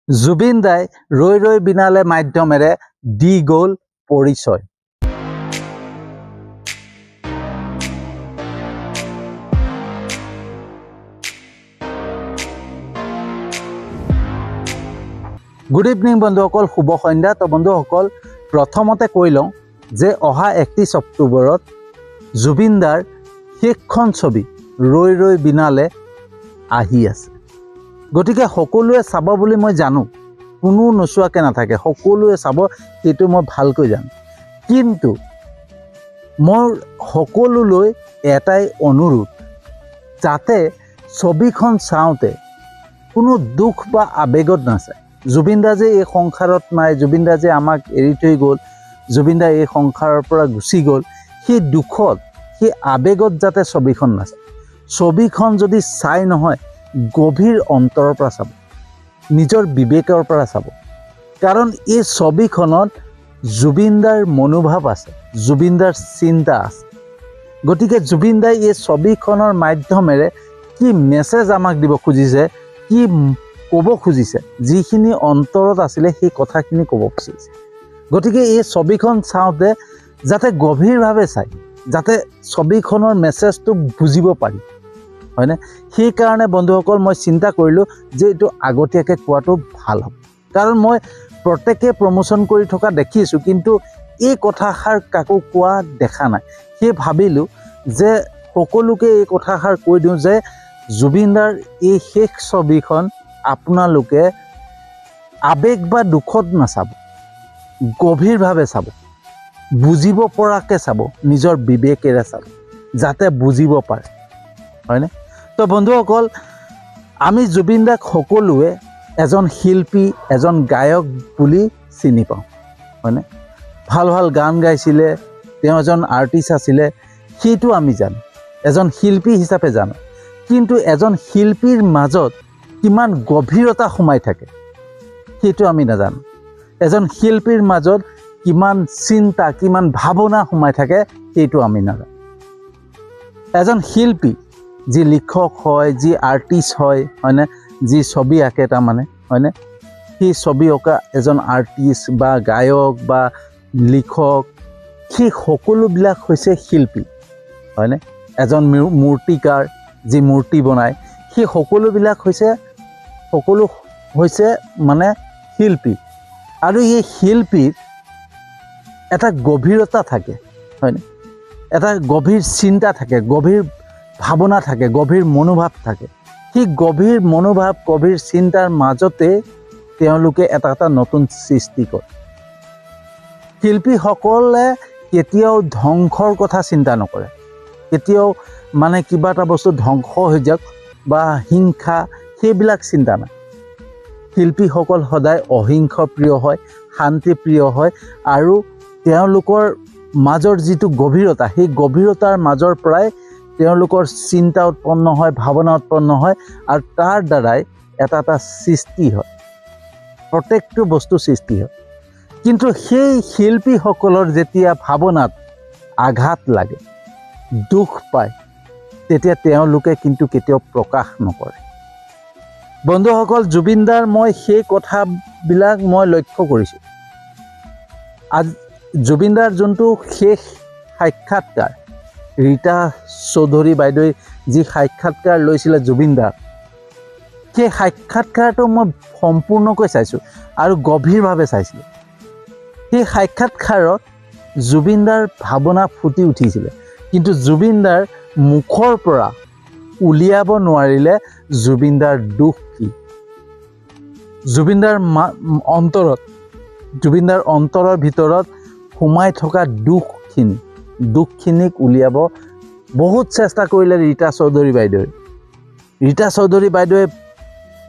জুবিন দাই ৰৈ ৰৈ বিনালে মাধ্যমেৰে দি গ'ল পৰিচয়। গুড ইভিনিং বন্ধুসকল, শুভ সন্ধ্যা। তো বন্ধুসকল, প্ৰথমতে কৈ লওঁ যে অহা 31 অক্টোবৰত জুবিন দাৰ শেষখন ছবি ৰৈ ৰৈ বিনালে আহি আছে। গতিকে সকলোৱে চাব বুলি মই জানো, কোনো নোচোৱাকৈ নাথাকে, সকলোৱে চাব, সেইটো মই ভালকৈ জানো। কিন্তু মোৰ সকলোলৈ এটাই অনুৰোধ, যাতে ছবিখন চাওঁতে কোনো দুখ বা আৱেগত নাচায়। জুবিন দা যে এই সংসাৰত নাই, জুবিন দা যে আমাক এৰি থৈ গ'ল, জুবিন দা এই সংসাৰৰ পৰা গুচি গ'ল, সেই দুখত, সেই আৱেগত যাতে ছবিখন নাচায়। ছবিখন যদি চাই নহয়, গভীৰ অন্তৰৰ পৰা চাব, নিজৰ বিবেকৰ পৰা চাব। কাৰণ এই ছবিখনত জুবিন দাৰ মনোভাৱ আছে, জুবিন দাৰ চিন্তা আছে। গতিকে জুবিন দাই এই ছবিখনৰ মাধ্যমেৰে কি মেছেজ আমাক দিব খুজিছে, কি ক'ব খুজিছে, যিখিনি অন্তৰত আছিলে সেই কথাখিনি ক'ব খুজিছে। গতিকে এই ছবিখন চাওঁতে যাতে গভীৰভাৱে চায়, যাতে ছবিখনৰ মেছেজটো বুজিব পাৰি, হয়নে? সেইকাৰণে বন্ধুসকল মই চিন্তা কৰিলোঁ যে এইটো আগতীয়াকৈ কোৱাটো ভাল হ'ব। কাৰণ মই প্ৰত্যেকে প্ৰমোশ্যন কৰি থকা দেখিছোঁ, কিন্তু এই কথাষাৰ কাকো কোৱা দেখা নাই। সেই ভাবিলোঁ যে সকলোকে এই কথাষাৰ কৈ দিওঁ যে জুবিন দাৰ এই শেষ ছবিখন আপোনালোকে আৱেগ বা দুখত নাচাব, গভীৰভাৱে চাব, বুজিব পৰাকৈ চাব, নিজৰ বিবেকেৰে চাব, যাতে বুজিব পাৰে, হয়নে? তো বন্ধুসকল, আমি জুবিন দাক সকলোৱে এজন শিল্পী, এজন গায়ক বুলি চিনি পাওঁ, হয়নে? ভাল ভাল গান গাইছিলে, তেওঁ এজন আৰ্টিষ্ট আছিলে, সেইটো আমি জানো, এজন শিল্পী হিচাপে জানো। কিন্তু এজন শিল্পীৰ মাজত কিমান গভীৰতা সোমাই থাকে সেইটো আমি নাজানো। এজন শিল্পীৰ মাজত কিমান চিন্তা, কিমান ভাৱনা সোমাই থাকে সেইটো আমি নাজানো। এজন শিল্পী যি লিখক হয়, যি আৰ্টিষ্ট হয়, হয়নে, যি ছবি আঁকে তাৰমানে, হয়নে, সেই ছবি অঁকা এজন আৰ্টিষ্ট বা গায়ক বা লিখক, সেই সকলোবিলাক হৈছে শিল্পী, হয়নে? এজন মূৰ্তিকাৰ যি মূৰ্তি বনায়, সেই সকলো হৈছে মানে শিল্পী। আৰু এই শিল্পীৰ এটা গভীৰতা থাকে, হয়নে? এটা গভীৰ চিন্তা থাকে, গভীৰ ভাৱনা থাকে, গভীৰ মনোভাৱ থাকে। সেই গভীৰ মনোভাৱ, গভীৰ চিন্তাৰ মাজতে তেওঁলোকে এটা এটা নতুন সৃষ্টি কৰে। শিল্পীসকলে কেতিয়াও ধ্বংসৰ কথা চিন্তা নকৰে, কেতিয়াও মানে কিবা এটা বস্তু ধ্বংস হৈ যাওক বা হিংসা, সেইবিলাক চিন্তা নাই। শিল্পীসকল সদায় অহিংস প্ৰিয় হয়, শান্তি প্ৰিয় হয়, আৰু তেওঁলোকৰ মাজৰ যিটো গভীৰতা, সেই গভীৰতাৰ মাজৰ পৰাই তেওঁলোকৰ চিন্তা উৎপন্ন হয়, ভাৱনা উৎপন্ন হয়, আৰু তাৰ দ্বাৰাই এটা এটা সৃষ্টি হয়, প্ৰত্যেকটো বস্তু সৃষ্টি হয়। কিন্তু সেই শিল্পীসকলৰ যেতিয়া ভাৱনাত আঘাত লাগে, দুখ পায়, তেতিয়া তেওঁলোকে কিন্তু কেতিয়াও প্ৰকাশ নকৰে। বন্ধুসকল, জুবিন দাৰ মই সেই কথাবিলাক মই লক্ষ্য কৰিছোঁ। আজি জুবিন দাৰ যোনটো শেষ সাক্ষাৎকাৰ, ৰীতা চৌধুৰী বাইদেৱে যি সাক্ষাৎকাৰ লৈছিলে জুবিন দাৰ, সেই সাক্ষাৎকাৰটো মই সম্পূৰ্ণকৈ চাইছোঁ আৰু গভীৰভাৱে চাইছিলোঁ। সেই সাক্ষাৎকাৰত জুবিন দাৰ ভাৱনা ফুটি উঠিছিলে, কিন্তু জুবিন দাৰ মুখৰ পৰা উলিয়াব নোৱাৰিলে জুবিন দাৰ দুখ কি। জুবিন দাৰ অন্তৰৰ ভিতৰত সোমাই থকা দুখখিনিক উলিয়াব বহুত চেষ্টা কৰিলে ৰীতা চৌধুৰী বাইদেৱে। ৰীতা চৌধুৰী বাইদেৱে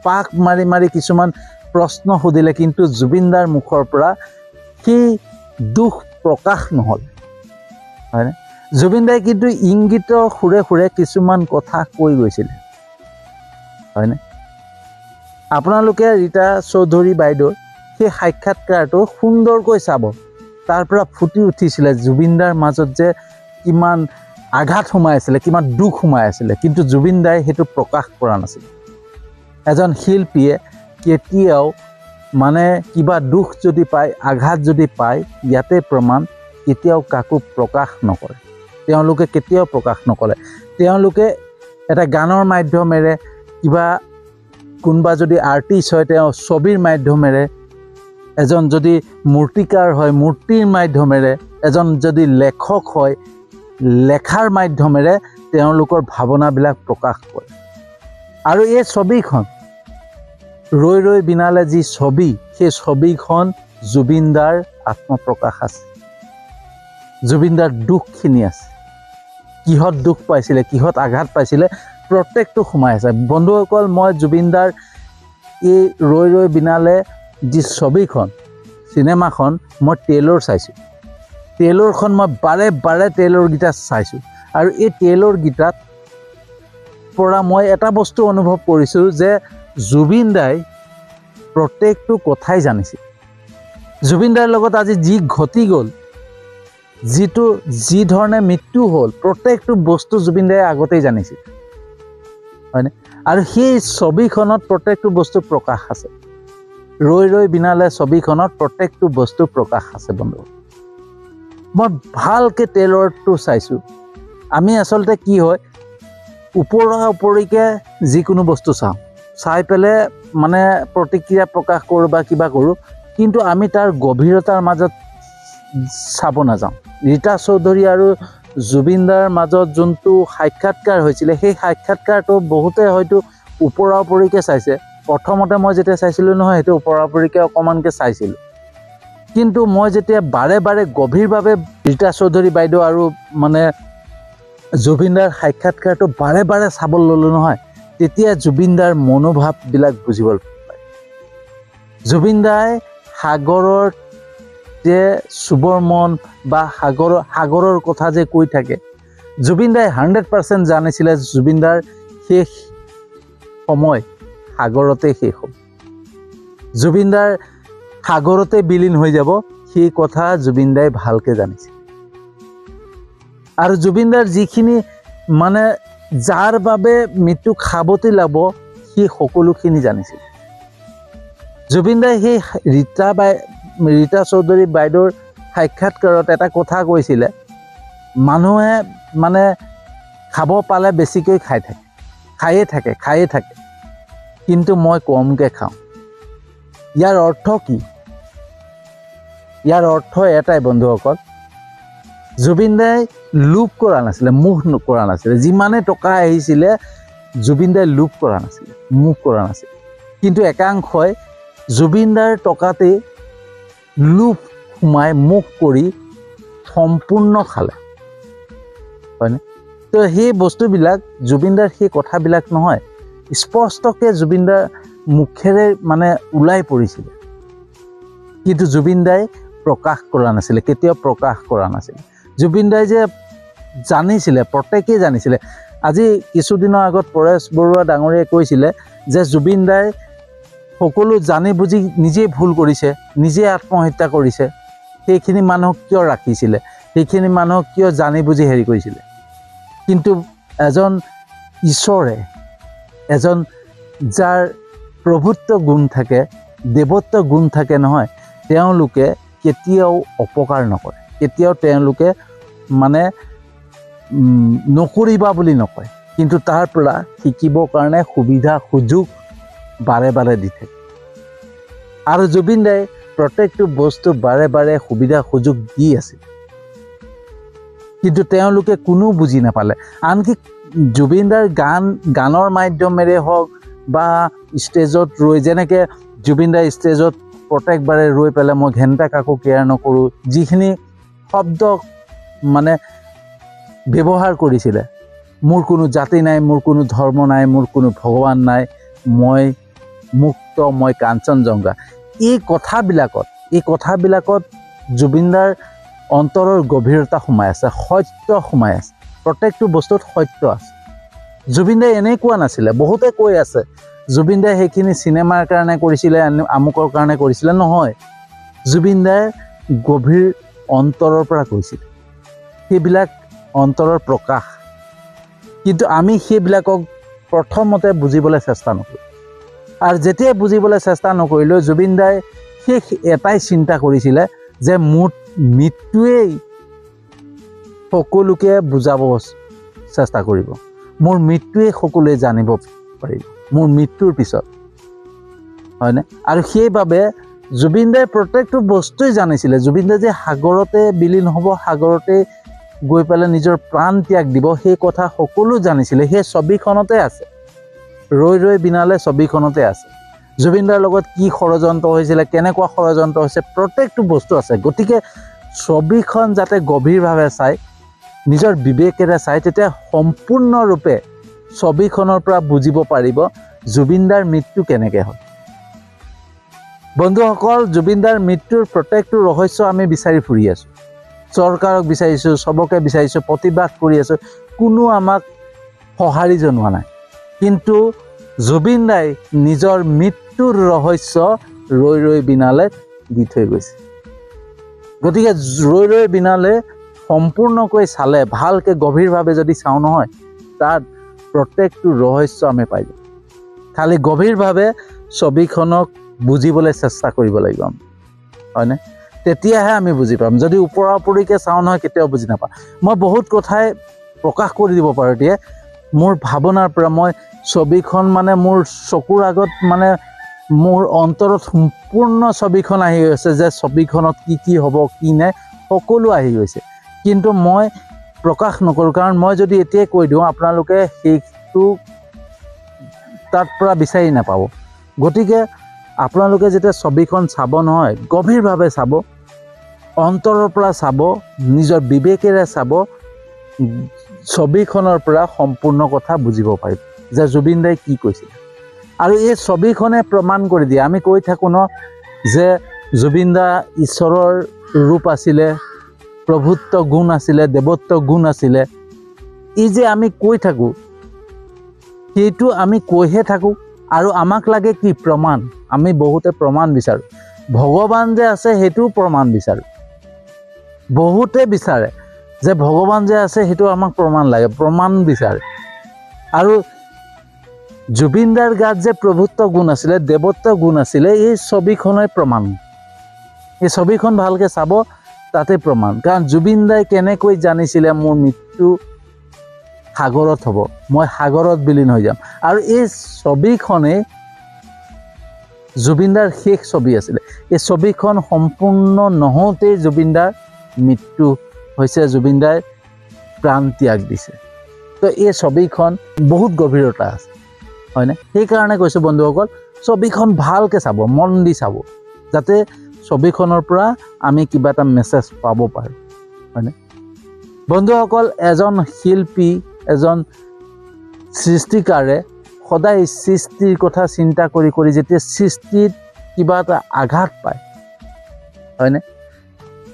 পাক মাৰি মাৰি কিছুমান প্ৰশ্ন সুধিলে, কিন্তু জুবিন দাৰ মুখৰ পৰা সেই দুখ প্ৰকাশ নহ'ল, হয়নে? জুবিন দাই কিন্তু ইংগিতৰ সুৰে সুৰে কিছুমান কথা কৈ গৈছিলে, হয়নে? আপোনালোকে ৰীতা চৌধুৰী বাইদেউৰ সেই সাক্ষাৎকাৰটো সুন্দৰকৈ চাব। তাৰ পৰা ফুটি উঠিছিলে জুবিন দাৰ মাজত যে কিমান আঘাত সোমাই আছিলে, কিমান দুখ সোমাই আছিলে, কিন্তু জুবিন দাই সেইটো প্ৰকাশ কৰা নাছিল। এজন শিল্পীয়ে কেতিয়াও মানে কিবা দুখ যদি পায়, আঘাত যদি পায়, ইয়াতে প্ৰমাণ কেতিয়াও কাকো প্ৰকাশ নকৰে। তেওঁলোকে কেতিয়াও প্ৰকাশ নকৰে। তেওঁলোকে এটা গানৰ মাধ্যমেৰে, কিবা কোনোবা যদি আৰ্টিষ্ট হয় তেওঁ ছবিৰ মাধ্যমেৰে, এজন যদি মূৰ্তিকাৰ হয় মূৰ্তিৰ মাধ্যমেৰে, এজন যদি লেখক হয় লেখাৰ মাধ্যমেৰে তেওঁলোকৰ ভাৱনাবিলাক প্ৰকাশ কৰে। আৰু এই ছবিখন ৰৈ ৰৈ বিনালে যি ছবি, সেই ছবিখন জুবিনদাৰ আত্মপ্ৰকাশ আছে। জুবিনদাৰ দুখখিনি আছে, কিহত দুখ পাইছিলে, কিহত আঘাত পাইছিলে, প্ৰত্যেকটো সোমাই আছে। বন্ধুসকল, মই জুবিনদাৰ এই ৰৈ ৰৈ বিনালে যি ছবিখন, চিনেমাখন, মই ট্ৰেইলাৰ চাইছোঁ। ট্ৰেইলাৰখন মই বাৰে বাৰে ট্ৰেইলাৰকেইটা চাইছোঁ। আৰু এই ট্ৰেইলাৰকেইটাত পৰা মই এটা বস্তু অনুভৱ কৰিছোঁ যে জুবিনদাই প্ৰত্যেকটো কথাই জানিছিল। জুবিনদাৰ লগত আজি যি ঘটি গ'ল, যি ধৰণে মৃত্যু হ'ল, প্ৰত্যেকটো বস্তু জুবিনদাই আগতেই জানিছিল, হয়নে? আৰু সেই ছবিখনত প্ৰত্যেকটো বস্তু প্ৰকাশ আছে। ৰৈ ৰৈ বিনালে ছবিখনত প্ৰত্যেকটো বস্তু প্ৰকাশ আছে। বন্ধু, মই ভালকৈ ট্ৰেইলাৰটো চাইছোঁ। আমি আচলতে কি হয়, ওপৰা ওপৰিকৈ যিকোনো বস্তু চাওঁ, চাই পেলাই মানে প্ৰতিক্ৰিয়া প্ৰকাশ কৰোঁ বা কিবা কৰোঁ, কিন্তু আমি তাৰ গভীৰতাৰ মাজত চাব নাযাওঁ। ৰীতা চৌধুৰী আৰু জুবিনদাৰ মাজত যোনটো সাক্ষাৎকাৰ হৈছিলে, সেই সাক্ষাৎকাৰটো বহুতে হয়তো ওপৰা ওপৰিকৈ চাইছে। প্ৰথমতে মই যেতিয়া চাইছিলোঁ নহয়, সেইটো ওপৰা ওপৰিকৈ অকণমানকৈ চাইছিলোঁ। কিন্তু মই যেতিয়া বাৰে বাৰে গভীৰভাৱে ৰীতা চৌধুৰী বাইদেউ আৰু মানে জুবিনদাৰ সাক্ষাৎকাৰটো বাৰে বাৰে চাব ল'লোঁ নহয়, তেতিয়া জুবিনদাৰ মনোভাৱবিলাক বুজিব পায়। জুবিনদাই সাগৰৰ যে চুবৰ মন বা সাগৰৰ কথা যে কৈ থাকে, জুবিনদাই 100% জানিছিলে জুবিনদাৰ শেষ সময় সাগৰতে শেষ হ'ব। জুবিনদাৰ সাগৰতে বিলীন হৈ যাব, সেই কথা জুবিনদাই ভালকৈ জানিছিল। আৰু জুবিনদাৰ যিখিনি মানে যাৰ বাবে মৃত্যুক সাৱটি ল'ব, সি সকলোখিনি জানিছিল। জুবিনদাই সেই ৰীতা চৌধুৰী বাইদেউৰ সাক্ষাৎকাৰত এটা কথা কৈছিলে, মানুহে মানে খাব পালে বেছিকৈ খায়ে থাকে, কিন্তু মই কমকৈ খাওঁ। ইয়াৰ অৰ্থ কি? ইয়াৰ অৰ্থ এটাই বন্ধুসকল, জুবিনদাই লোভ কৰা নাছিলে, মোহ কৰা নাছিলে। যিমানে টকা আহিছিলে জুবিনদাই লোভ কৰা নাছিলে, মোহ কৰা নাছিলে। কিন্তু একাংশই জুবিনদাৰ টকাতেই লোভ সোমাই মোহ কৰি সম্পূৰ্ণ খালে, হয়নে? তো সেই বস্তুবিলাক জুবিনদাৰ সেই কথাবিলাক নহয়, স্পষ্টকৈ জুবিনদাৰ মুখেৰে মানে ওলাই পৰিছিলে, কিন্তু জুবিনদাই প্ৰকাশ কৰা নাছিলে, কেতিয়াও প্ৰকাশ কৰা নাছিলে। জুবিনদাই যে জানিছিলে, প্ৰত্যেকেই জানিছিলে। আজি কিছুদিনৰ আগত পৰেশ বৰুৱা ডাঙৰীয়াই কৈছিলে যে জুবিনদাই সকলো জানি বুজি নিজেই ভুল কৰিছে, নিজে আত্মহত্যা কৰিছে। সেইখিনি মানুহক কিয় ৰাখিছিলে, সেইখিনি মানুহক কিয় জানি বুজি হেৰি কৰিছিলে? কিন্তু এজন ঈশ্বৰে, এজন যাৰ প্ৰভুত্ব গুণ থাকে, দেৱত্ব গুণ থাকে নহয়, তেওঁলোকে কেতিয়াও অপকাৰ নকৰে, কেতিয়াও তেওঁলোকে মানে নকৰিবা বুলি নকয়, কিন্তু তাৰ পৰা শিকিবৰ কাৰণে সুবিধা সুযোগ বাৰে বাৰে দি থাকে। আৰু জুবিনদাই প্ৰত্যেকটো বস্তু বাৰে বাৰে সুবিধা সুযোগ দি আছিল, কিন্তু তেওঁলোকে কোনো বুজি নাপালে। আনকি জুবিনদাৰ গানৰ মাধ্যমেৰে হওক বা ষ্টেজত ৰৈ, যেনেকৈ জুবিনদাৰ ষ্টেজত প্ৰত্যেকবাৰে ৰৈ পেলাই মই ঘেণ্টা কাকো কেয়াৰ নকৰোঁ, যিখিনি শব্দ মানে ব্যৱহাৰ কৰিছিলে, মোৰ কোনো জাতি নাই, মোৰ কোনো ধৰ্ম নাই, মোৰ কোনো ভগৱান নাই, মই মুক্ত, মই কাঞ্চনজংঘা, এই কথাবিলাকত জুবিনদাৰ অন্তৰৰ গভীৰতা সোমাই আছে, সত্য সোমাই আছে, প্ৰত্যেকটো বস্তুত সত্য আছে। জুবিনদাই এনেই কোৱা নাছিলে। বহুতে কৈ আছে জুবিনদাই সেইখিনি চিনেমাৰ কাৰণে কৰিছিলে, আমুকৰ কাৰণে কৰিছিলে, নহয়। জুবিনদাই গভীৰ অন্তৰৰ পৰা কৈছিলে, সেইবিলাক অন্তৰৰ প্ৰকাশ। কিন্তু আমি সেইবিলাকক প্ৰথমতে বুজিবলৈ চেষ্টা নকৰোঁ। আৰু যেতিয়াই বুজিবলৈ চেষ্টা নকৰিলোঁ জুবিন দাই শেষ এটাই চিন্তা কৰিছিলে যে মোৰ মৃত্যুৱেই সকলোকে বুজাব চেষ্টা কৰিব, মোৰ মৃত্যুৱেই সকলোৱে জানিব পাৰিব মোৰ মৃত্যুৰ পিছত, হয়নে? আৰু সেইবাবে জুবিন দাই প্ৰত্যেকটো বস্তুৱেই জানিছিলে। জুবিন দাই যে সাগৰতে বিলীন হ'ব, সাগৰতে গৈ পেলাই নিজৰ প্ৰাণ ত্যাগ দিব, সেই কথা সকলো জানিছিলে। সেই ছবিখনতে আছে, ৰৈ ৰৈ বিনালে ছবিখনতে আছে। জুবিন দাৰ লগত কি ষড়যন্ত্ৰ হৈছিলে, কেনেকুৱা ষড়যন্ত্ৰ হৈছে, প্ৰত্যেকটো বস্তু আছে। গতিকে ছবিখন যাতে গভীৰভাৱে চাই, নিজৰ বিবেকেৰে চাই, তেতিয়া সম্পূৰ্ণৰূপে ছবিখনৰ পৰা বুজিব পাৰিব জুবিন দাৰ মৃত্যু কেনেকৈ হয়। বন্ধুসকল, জুবিন দাৰ মৃত্যুৰ প্ৰত্যেকটো ৰহস্য আমি বিচাৰি ফুৰি আছোঁ, চৰকাৰক বিচাৰিছোঁ, চবকে বিচাৰিছোঁ, প্ৰতিবাদ কৰি আছোঁ, কোনো আমাক সঁহাৰি জনোৱা নাই। কিন্তু জুবিন দাই নিজৰ মৃত্যুৰ ৰহস্য ৰৈ ৰৈ বিনালে দি থৈ গৈছে। গতিকে ৰৈ ৰৈ বিনালে সম্পূৰ্ণকৈ চালে, ভালকৈ গভীৰভাৱে যদি চাওঁ নহয়, তাত প্ৰত্যেকটো ৰহস্য আমি পাই যাম। খালি গভীৰভাৱে ছবিখনক বুজিবলৈ চেষ্টা কৰিব লাগিব আমি, হয়নে? তেতিয়াহে আমি বুজি পাম। যদি ওপৰা ওপৰিকৈ চাওঁ নহয়, কেতিয়াও বুজি নাপাওঁ। মই বহুত কথাই প্ৰকাশ কৰি দিব পাৰোঁ। এতিয়া মোৰ ভাৱনাৰ পৰা মই ছবিখন মানে মোৰ চকুৰ আগত মানে মোৰ অন্তৰত সম্পূৰ্ণ ছবিখন আহি গৈছে, যে ছবিখনত কি কি হ'ব, কি নাই, সকলো আহি গৈছে। কিন্তু মই প্ৰকাশ নকৰোঁ, কাৰণ মই যদি এতিয়াই কৈ দিওঁ আপোনালোকে সেইটো তাত পৰা বিচাৰি নাপাব। গতিকে আপোনালোকে যেতিয়া ছবিখন চাব নহয়, গভীৰভাৱে চাব, অন্তৰৰ পৰা চাব, নিজৰ বিবেকেৰে চাব, ছবিখনৰ পৰা সম্পূৰ্ণ কথা বুজিব পাৰিব যে জুবিন দাই কি কৈছিল। আৰু এই ছবিখনে প্ৰমাণ কৰি দিয়ে। আমি কৈ থাকোঁ ন যে জুবিন দা ঈশ্বৰৰ ৰূপ আছিলে, প্ৰভুত্ব গুণ আছিলে, দেৱত্ব গুণ আছিলে। এই যে আমি কৈ থাকোঁ, সেইটো আমি কৈহে থাকোঁ। আৰু আমাক লাগে কি? প্ৰমাণ। আমি বহুতে প্ৰমাণ বিচাৰোঁ। ভগৱান যে আছে সেইটোও প্ৰমাণ বিচাৰোঁ। বহুতে বিচাৰে যে ভগৱান যে আছে সেইটো আমাক প্ৰমাণ লাগে, প্ৰমাণ বিচাৰে। আৰু জুবিন দাৰ গাত যে প্ৰভুত্ব গুণ আছিলে, দেৱত্ব গুণ আছিলে, এই ছবিখনে প্ৰমাণ। এই ছবিখন ভালকৈ চাব, তাতে প্ৰমাণ। কাৰণ জুবিন দাই কেনেকৈ জানিছিলে মোৰ মৃত্যু সাগৰত হ'ব, মই সাগৰত বিলীন হৈ যাম। আৰু এই ছবিখনেই জুবিন দাৰ শেষ ছবি আছিলে। এই ছবিখন সম্পূৰ্ণ নহওঁতেই জুবিন দাৰ মৃত্যু হৈছে, জুবিন দাই প্ৰাণ ত্যাগ দিছে। তো এই ছবিখন বহুত গভীৰতা আছে, হয়নে? সেইকাৰণে কৈছোঁ বন্ধুসকল, ছবিখন ভালকৈ চাব, মন দি চাব, যাতে ছবিখনৰ পৰা আমি কিবা এটা মেছেজ পাব পাৰোঁ, হয়নে? বন্ধুসকল, এজন শিল্পী, এজন সৃষ্টিকাৰে সদায় সৃষ্টিৰ কথা চিন্তা কৰি কৰি যেতিয়া সৃষ্টিত কিবা এটা আঘাত পায়, হয়নে?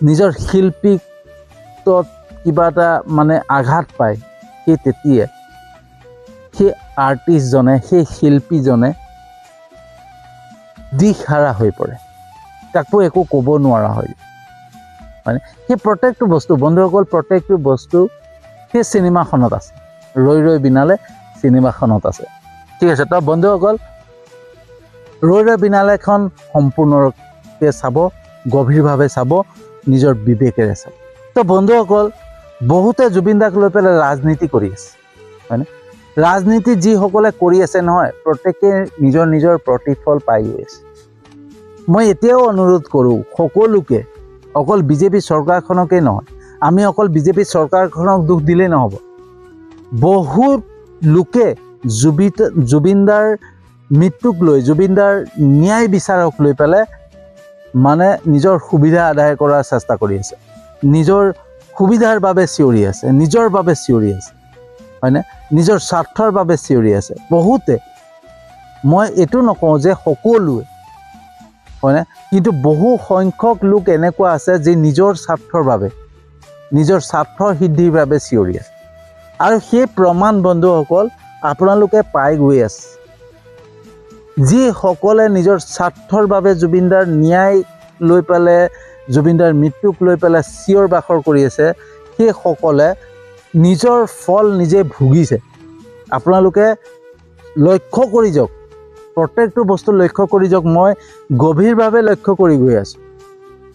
নিজৰ শিল্পীত্বত কিবা এটা মানে আঘাত পায়, সেই তেতিয়া সেই আৰ্টিষ্টজনে, সেই শিল্পীজনে দিশহাৰা হৈ পৰে, তাকো একো ক'ব নোৱাৰা হয়, হয়নে? সেই প্ৰত্যেকটো বস্তু বন্ধুসকল, প্ৰত্যেকটো বস্তু সেই চিনেমাখনত আছে, ৰৈ ৰৈ বিনালে চিনেমাখনত আছে। ঠিক আছে, তো বন্ধুসকল, ৰৈ ৰৈ বিনালেখন সম্পূৰ্ণকৈ চাব, গভীৰভাৱে চাব, নিজৰ বিবেকেৰে চাব। তো বন্ধুসকল, বহুতে জুবিন দাক লৈ পেলাই ৰাজনীতি কৰি আছে, হয়নে? ৰাজনীতি যিসকলে কৰি আছে নহয়, প্ৰত্যেকে নিজৰ নিজৰ প্ৰতিফল পাই গৈ আছে। মই এতিয়াও অনুৰোধ কৰোঁ সকলোকে, অকল বিজেপি চৰকাৰখনকেই নহয়, আমি অকল বিজেপি চৰকাৰখনক দুখ দিলেই নহ'ব। বহুত লোকে জুবিন দাৰ মৃত্যুক লৈ, জুবিন দাৰ ন্যায় বিচাৰক লৈ পেলাই মানে নিজৰ সুবিধা আদায় কৰাৰ চেষ্টা কৰি আছে, নিজৰ সুবিধাৰ বাবে চিঞৰি আছে, নিজৰ বাবে চিঞৰি আছে, হয়নে? নিজৰ স্বাৰ্থৰ বাবে চিঞৰি আছে বহুতে। মই এইটো নকওঁ যে সকলোৱে, হয়নে? কিন্তু বহু সংখ্যক লোক এনেকুৱা আছে যি নিজৰ স্বাৰ্থৰ বাবে, নিজৰ স্বাৰ্থৰ সিদ্ধিৰ বাবে চিঞৰি আছে। আৰু সেই প্ৰমাণ বন্ধুসকল আপোনালোকে পাই গৈ আছে। যিসকলে নিজৰ স্বাৰ্থৰ বাবে জুবিন দাৰ ন্যায় লৈ পেলাই, জুবিন দাৰ মৃত্যুক লৈ পেলাই চিঞৰ বাখৰ কৰি আছে, সেইসকলে নিজৰ ফল নিজে ভুগিছে। আপোনালোকে লক্ষ্য কৰি যাওক, প্ৰত্যেকটো বস্তু লক্ষ্য কৰি যাওক। মই গভীৰভাৱে লক্ষ্য কৰি গৈ আছোঁ।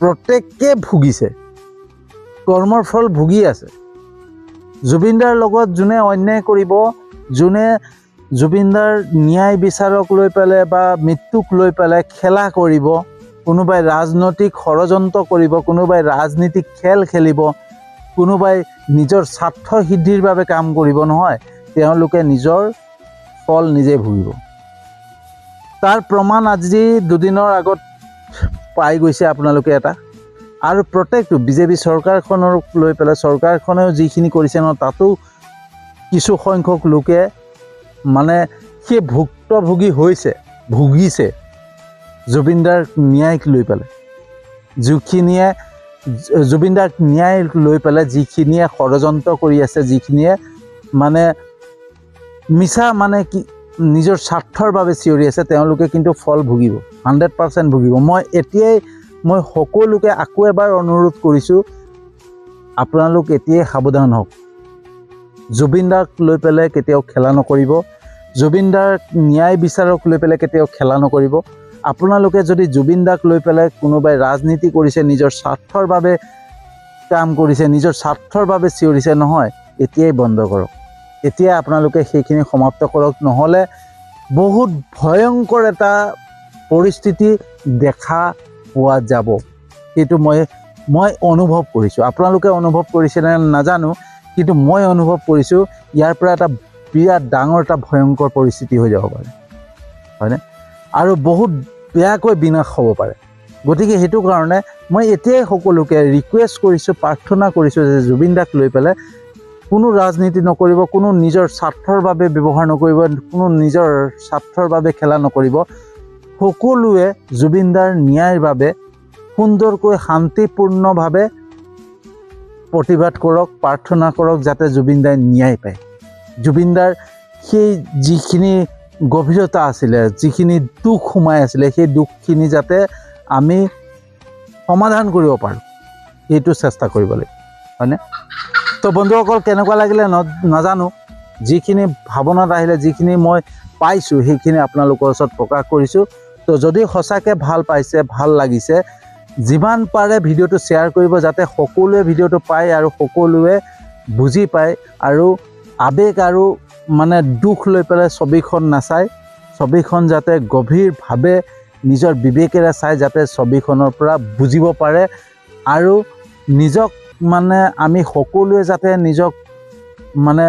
প্ৰত্যেকে ভুগিছে, কৰ্মৰ ফল ভুগি আছে। জুবিনদাৰ লগত যোনে অন্যায় কৰিব, যোনে জুবিনদাৰ ন্যায় বিচাৰক লৈ পেলাই বা মৃত্যুক লৈ পেলাই খেলা কৰিব, কোনোবাই ৰাজনৈতিক ষড়যন্ত্ৰ কৰিব, কোনোবাই ৰাজনীতিক খেল খেলিব, কোনোবাই নিজৰ স্বাৰ্থ সিদ্ধিৰ বাবে কাম কৰিব নহয়, তেওঁলোকে নিজৰ ফল নিজে ভুগিব। তাৰ প্ৰমাণ আজি দুদিনৰ আগত পাই গৈছে আপোনালোকে এটা। আৰু প্ৰত্যেকটো বিজেপি চৰকাৰখনক লৈ পেলাই চৰকাৰখনেও যিখিনি কৰিছে ন, তাতো কিছু সংখ্যক লোকে মানে সেই ভুক্তভোগী ভুগিছে জুবিনদাৰ ন্যায়ক লৈ পেলাই। যিখিনিয়ে জুবিনদাক ন্যায় লৈ পেলাই যিখিনিয়ে ষড়যন্ত্ৰ কৰি আছে, যিখিনিয়ে মানে মিছা মানে কি নিজৰ স্বাৰ্থৰ বাবে চিঞৰি আছে, তেওঁলোকে কিন্তু ফল ভুগিব, 100% ভুগিব। মই সকলোকে আকৌ এবাৰ অনুৰোধ কৰিছোঁ, আপোনালোক এতিয়াই সাৱধান হওক। জুবিনদাক লৈ পেলাই কেতিয়াও খেলা নকৰিব। জুবিনদাৰ ন্যায় বিচাৰক লৈ পেলাই কেতিয়াও খেলা নকৰিব। আপোনালোকে যদি জুবিনদাক লৈ পেলাই কোনোবাই ৰাজনীতি কৰিছে, নিজৰ স্বাৰ্থৰ বাবে কাম কৰিছে, নিজৰ স্বাৰ্থৰ বাবে চিঞৰিছে নহয়, এতিয়াই বন্ধ কৰক। এতিয়া আপোনালোকে সেইখিনি সমাপ্ত কৰক, নহ'লে বহুত ভয়ংকৰ এটা পৰিস্থিতি দেখা পোৱা যাব। সেইটো মই অনুভৱ কৰিছোঁ। আপোনালোকে অনুভৱ কৰিছে নে নাজানো, কিন্তু মই অনুভৱ কৰিছোঁ ইয়াৰ পৰা এটা বিৰাট ডাঙৰ এটা ভয়ংকৰ পৰিস্থিতি হৈ যাব পাৰে, হয়নে? আৰু বহুত বেয়াকৈ বিনাশ হ'ব পাৰে। গতিকে সেইটো কাৰণে মই এতিয়াই সকলোকে ৰিকুৱেষ্ট কৰিছোঁ, প্ৰাৰ্থনা কৰিছোঁ যে জুবিনদাক লৈ পেলাই কোনো ৰাজনীতি নকৰিব, কোনো নিজৰ স্বাৰ্থৰ বাবে ব্যৱহাৰ নকৰিব, কোনো নিজৰ স্বাৰ্থৰ বাবে খেলা নকৰিব। সকলোৱে জুবিনদাৰ ন্যায়ৰ বাবে সুন্দৰকৈ শান্তিপূৰ্ণভাৱে প্ৰতিবাদ কৰক, প্ৰাৰ্থনা কৰক, যাতে জুবিনদাই ন্যায় পায়। জুবিনদাৰ সেই যিখিনি গভীৰতা আছিলে, যিখিনি দুখ সোমাই আছিলে, সেই দুখখিনি যাতে আমি সমাধান কৰিব পাৰোঁ, এইটো চেষ্টা কৰিব লাগিব, হয়নে? তো বন্ধুসকল, কেনেকুৱা লাগিলে নাজানো। যিখিনি ভাৱনাত আহিলে, যিখিনি মই পাইছোঁ, সেইখিনি আপোনালোকৰ ওচৰত প্ৰকাশ কৰিছোঁ। তো যদি সঁচাকৈ ভাল পাইছে, ভাল লাগিছে, যিমান পাৰে ভিডিঅ'টো শ্বেয়াৰ কৰিব, যাতে সকলোৱে ভিডিঅ'টো পায় আৰু সকলোৱে বুজি পায় আৰু আৱেগ আৰু মানে দুখ লৈ পেলাই ছবিখন নাচায়। ছবিখন যাতে গভীৰভাৱে নিজৰ বিবেকেৰে চাই, যাতে ছবিখনৰ পৰা বুজিব পাৰে আৰু নিজক মানে আমি সকলোৱে যাতে নিজক মানে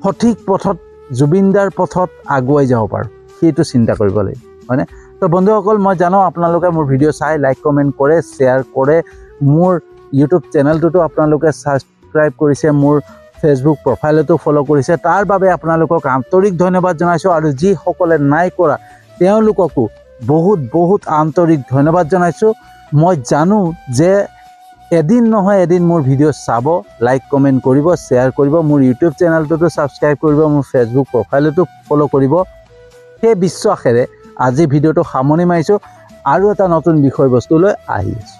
সঠিক পথত, জুবিনদাৰ পথত আগুৱাই যাব পাৰোঁ, সেইটো চিন্তা কৰিব লাগিব, হয়নে? তো বন্ধুসকল, মই জানো আপোনালোকে মোৰ ভিডিঅ' চাই লাইক কমেণ্ট কৰে, শ্বেয়াৰ কৰে, মোৰ ইউটিউব চেনেলটোতো আপোনালোকে ছাবস্ক্ৰাইব কৰিছে, মোৰ ফেচবুক প্ৰফাইলতো ফ'ল' কৰিছে। তাৰ বাবে আপোনালোকক আন্তৰিক ধন্যবাদ জনাইছোঁ। আৰু যিসকলে নাই কৰা তেওঁলোককো বহুত বহুত আন্তৰিক ধন্যবাদ জনাইছোঁ। মই জানো যে এদিন নহয় এদিন মোৰ ভিডিঅ' চাব, লাইক কমেণ্ট কৰিব, শ্বেয়াৰ কৰিব, মোৰ ইউটিউব চেনেলটোতো ছাবস্ক্ৰাইব কৰিব, মোৰ ফেচবুক প্ৰফাইলতো ফ'ল' কৰিব। সেই বিশ্বাসেৰে আজি ভিডিঅ'টো সামৰণি মাৰিছোঁ। আৰু এটা নতুন বিষয়বস্তু লৈ আহি আছোঁ।